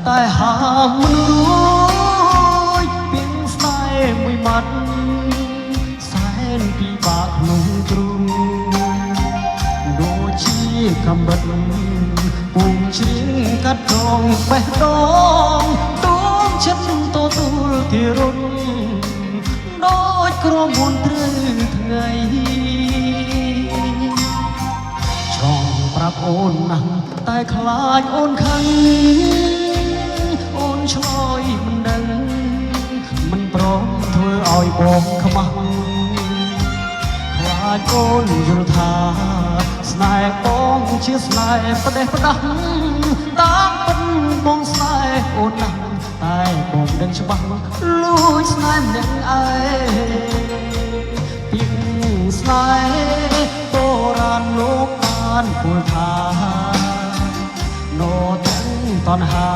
តែហាមមិនរួចពីងស្នេហ៍មួយម៉ាត់សែនពិបាកក្នុងទ្រូងដូចជាកំបិតពុំជ្រៀងកាត់ដងបេះដូងដួងចិត្តទទួលទីរុនដូចក្រមុនត្រូវថ្ងៃចង់ប្រាប់អូនណាស់តែខ្លាចអូនខឹងអូនឆ្លើយមិនដឹងមិនព្រមធ្វើឲ្យបងខ្មាស់ខ្លាចអូនយល់ថាស្នេហ៍បងជាស្នេហ៍ផ្ដេសផ្ដាស់តាមពិតបងស្នេហ៍អូនណាស់តែបងដឹងច្បាស់លួចស្នេហ៍ម្នាក់ឯងពីស្នេហ៍បុរាណលោកបានពោលថាណូទាំងតណ្ហា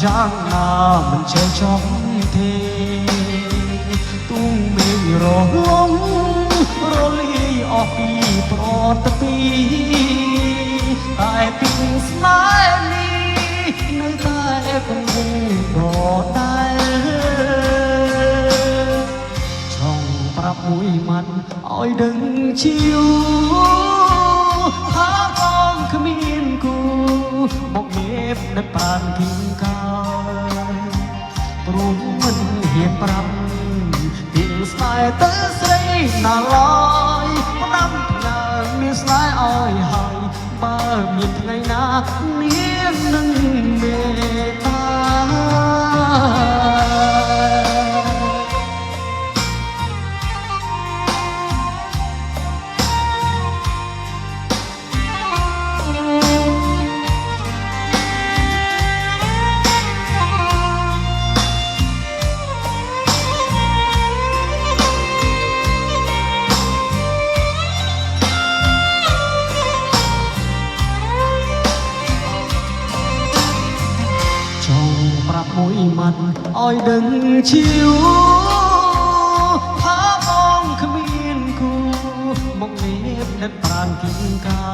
យ៉ាងណាមិនចេះចង់ទេទុំមេឃរលងរលាយអស់ពីប្រតពីតែពីស្នេហ៍នេះនៅតែគង់ដដែលចង់ប្រាប់មួយម៉ាត់ឲ្យដឹងជាវថាបងគ្មានគូមកមេបដឹកប្រានគីងកាព្រមមិនហ៊ានប្រាប់ពីស្នេហ៍ទៅស្រីណាឡើយផ្ដាំផ្ញើមានស្នេហ៍ឲ្យហើយបើមានថ្ងៃណានាងនឹងមេត្តាប្រាប់មួយម៉ាត់ឲ្យដឹងជាវថាបងគ្មានគូមកនេះដិតប្រានគីងកា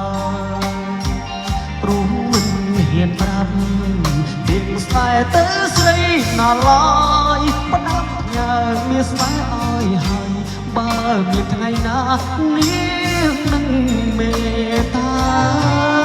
ព្រមមិនហ៊ានប្រាប់ពីស្នេហ៍ទៅស្រីណាឡើយផ្ដាំផ្ញើមានស្នេហ៍ឲ្យហើយបើមានថ្ងៃណានាងនឹងមេត្តា